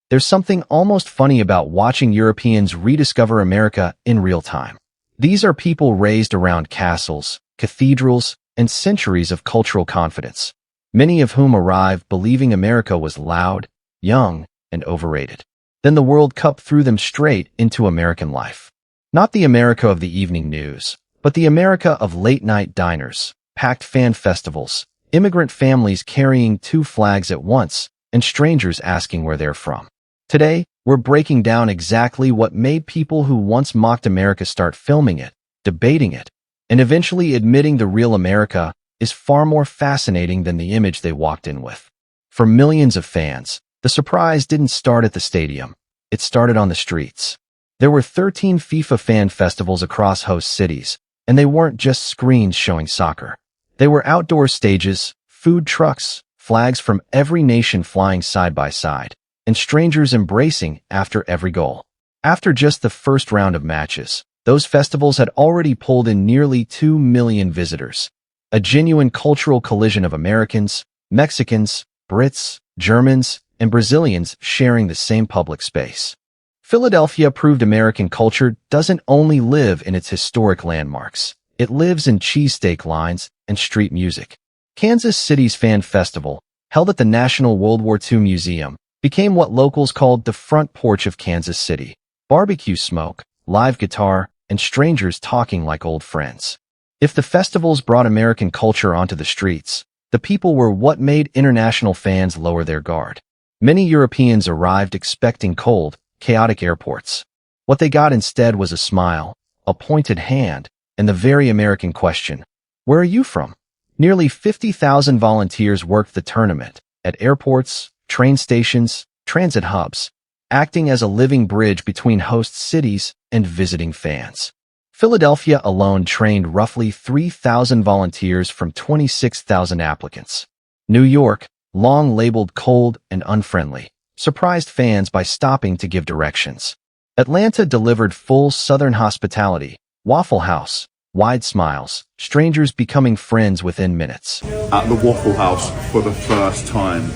There's something almost funny about watching Europeans rediscover America in real time. These are people raised around castles, cathedrals, and centuries of cultural confidence, many of whom arrived believing America was loud, young, and overrated. Then the World Cup threw them straight into American life. Not the America of the evening news, but the America of late-night diners, packed fan festivals, immigrant families carrying two flags at once, and strangers asking where they're from. Today, we're breaking down exactly what made people who once mocked America start filming it, debating it, and eventually admitting the real America is far more fascinating than the image they walked in with. For millions of fans, the surprise didn't start at the stadium. It started on the streets. There were 13 FIFA fan festivals across host cities, and they weren't just screens showing soccer. They were outdoor stages, food trucks, flags from every nation flying side by side, and strangers embracing after every goal. After just the first round of matches, those festivals had already pulled in nearly 2 million visitors. A genuine cultural collision of Americans, Mexicans, Brits, Germans, and Brazilians sharing the same public space. Philadelphia proved American culture doesn't only live in its historic landmarks. It lives in cheesesteak lines and street music. Kansas City's Fan Festival, held at the National World War II Museum, became what locals called the front porch of Kansas City. Barbecue smoke, live guitar, and strangers talking like old friends. If the festivals brought American culture onto the streets, the people were what made international fans lower their guard. Many Europeans arrived expecting cold, chaotic airports. What they got instead was a smile, a pointed hand, and the very American question, "Where are you from?" Nearly 50,000 volunteers worked the tournament, at airports, train stations, transit hubs, acting as a living bridge between host cities and visiting fans. Philadelphia alone trained roughly 3,000 volunteers from 26,000 applicants. New York, long labeled cold and unfriendly, surprised fans by stopping to give directions. Atlanta delivered full Southern hospitality, Waffle House, wide smiles, strangers becoming friends within minutes. At the Waffle House for the first time.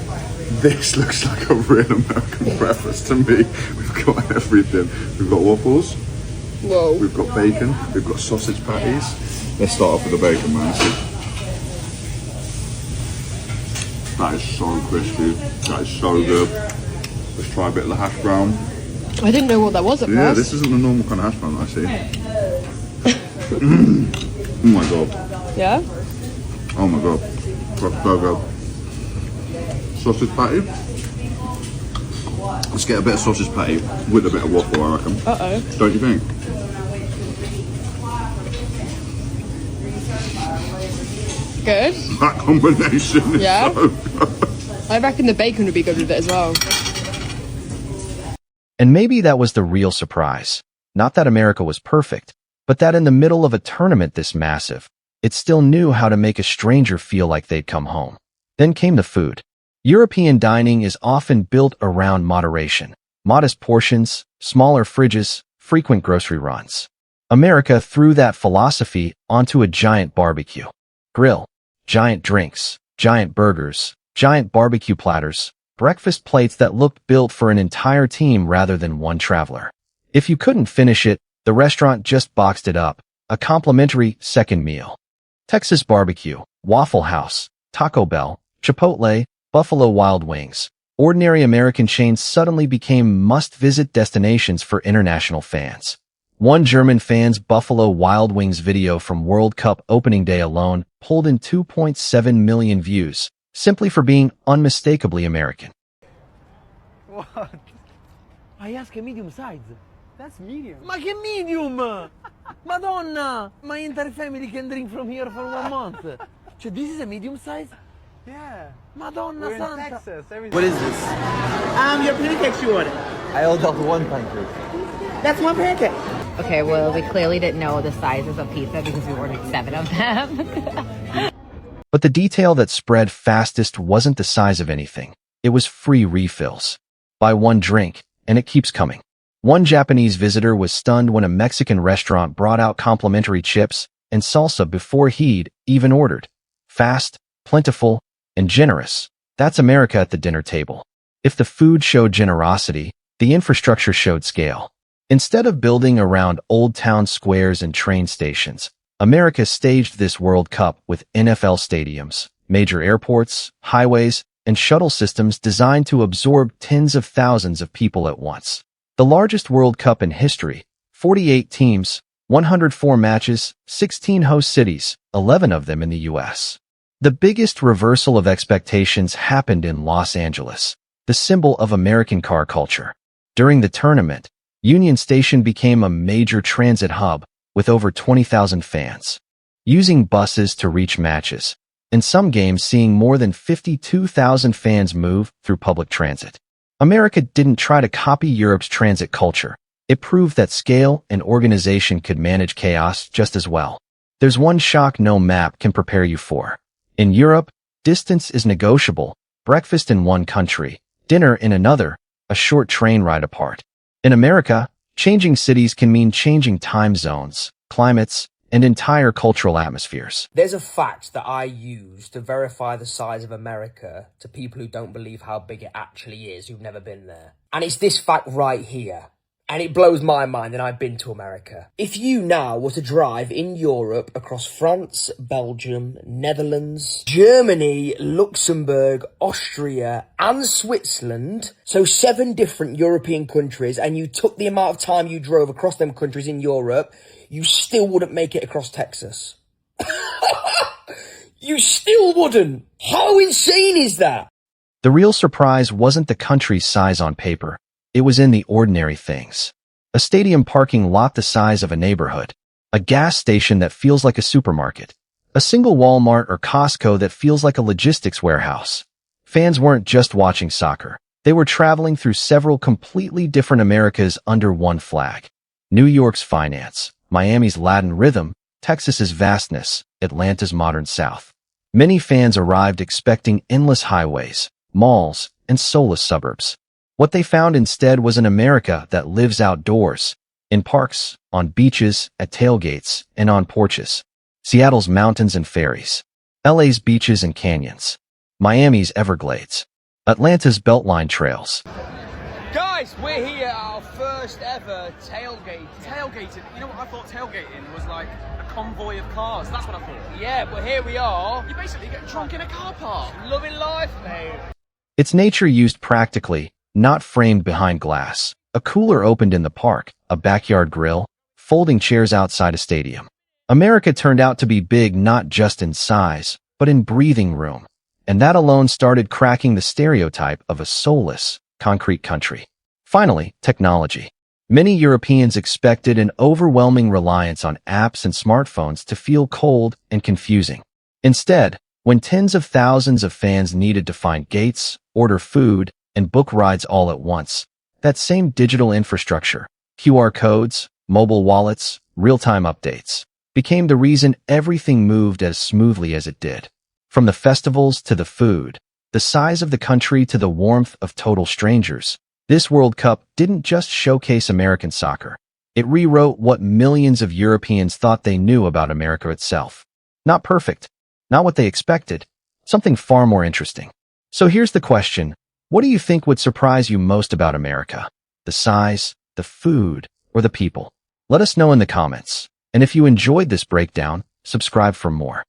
This looks like a real American breakfast to me. We've got everything. We've got waffles. Whoa. We've got bacon. We've got sausage patties. Let's start off with the bacon, man. That is so crispy. That is so good. Let's try a bit of the hash brown. I didn't know what that was at Yeah, first. this isn't the normal kind of hash brown that I see. Oh my god. Yeah? Oh my god. That's so good. Sausage patty. Let's get a bit of sausage patty with a bit of waffle, I reckon. Uh-oh. Don't you think? Good? That combination is Yeah? so good. I reckon the bacon would be good with it as well. And maybe that was the real surprise. Not that America was perfect, but that in the middle of a tournament this massive, it still knew how to make a stranger feel like they'd come home. Then came the food. European dining is often built around moderation. Modest portions, smaller fridges, frequent grocery runs. America threw that philosophy onto a giant barbecue. Grill, giant drinks, giant burgers, giant barbecue platters, breakfast plates that looked built for an entire team rather than one traveler. If you couldn't finish it, the restaurant just boxed it up, a complimentary second meal. Texas barbecue, Waffle House, Taco Bell, Chipotle, Buffalo Wild Wings. Ordinary American chains suddenly became must-visit destinations for international fans. One German fan's Buffalo Wild Wings video from World Cup opening day alone pulled in 2.7 million views, simply for being unmistakably American. What? I ask a medium size. That's medium. Ma che medium? Madonna! My entire family can drink from here for 1 month. So this is a medium size? Yeah. Madonna We're in Santa. Texas. Everything. What is this? Your pancakes you ordered. I ordered one pancake. That's one pancake. Okay, well, we clearly didn't know the sizes of pizza because we ordered 7 of them. But the detail that spread fastest wasn't the size of anything. It was free refills. Buy one drink, and it keeps coming. One Japanese visitor was stunned when a Mexican restaurant brought out complimentary chips and salsa before he'd even ordered. Fast, plentiful, and generous. That's America at the dinner table. If the food showed generosity, the infrastructure showed scale. Instead of building around old town squares and train stations, America staged this World Cup with NFL stadiums, major airports, highways, and shuttle systems designed to absorb tens of thousands of people at once. The largest World Cup in history, 48 teams, 104 matches, 16 host cities, 11 of them in the U.S. The biggest reversal of expectations happened in Los Angeles, the symbol of American car culture. During the tournament, Union Station became a major transit hub with over 20,000 fans, using buses to reach matches. In some games, seeing more than 52,000 fans move through public transit. America didn't try to copy Europe's transit culture. It proved that scale and organization could manage chaos just as well. There's one shock no map can prepare you for. In Europe, distance is negotiable. Breakfast in one country, dinner in another, a short train ride apart. In America, changing cities can mean changing time zones, climates, and entire cultural atmospheres. There's a fact that I use to verify the size of America to people who don't believe how big it actually is, who've never been there. And it's this fact right here. And it blows my mind, and I've been to America. If you now were to drive in Europe across France, Belgium, Netherlands, Germany, Luxembourg, Austria, and Switzerland, so 7 different European countries, and you took the amount of time you drove across them countries in Europe, you still wouldn't make it across Texas. You still wouldn't. How insane is that? The real surprise wasn't the country's size on paper. It was in the ordinary things. A stadium parking lot the size of a neighborhood. A gas station that feels like a supermarket. A single Walmart or Costco that feels like a logistics warehouse. Fans weren't just watching soccer. They were traveling through several completely different Americas under one flag. New York's finance, Miami's Latin rhythm, Texas's vastness, Atlanta's modern South. Many fans arrived expecting endless highways, malls, and soulless suburbs. What they found instead was an America that lives outdoors, in parks, on beaches, at tailgates, and on porches. Seattle's mountains and ferries. LA's beaches and canyons. Miami's Everglades. Atlanta's Beltline trails. Guys, we're here at our first ever tailgate. Tailgating? You know what I thought tailgating was like a convoy of cars. That's what I thought. Yeah, but here we are. You basically get drunk in a car park. Loving life, mate. Its nature used practically, not framed behind glass. A cooler opened in the park, a backyard grill, folding chairs outside a stadium. America turned out to be big not just in size, but in breathing room. And that alone started cracking the stereotype of a soulless, concrete country. Finally, technology. Many Europeans expected an overwhelming reliance on apps and smartphones to feel cold and confusing. Instead, when tens of thousands of fans needed to find gates, order food, and book rides all at once, that same digital infrastructure, QR codes, mobile wallets, real-time updates, became the reason everything moved as smoothly as it did. From the festivals to the food, the size of the country to the warmth of total strangers, this World Cup didn't just showcase American soccer. It rewrote what millions of Europeans thought they knew about America itself. Not perfect, not what they expected, something far more interesting. So here's the question. What do you think would surprise you most about America? The size, the food, or the people? Let us know in the comments. And if you enjoyed this breakdown, subscribe for more.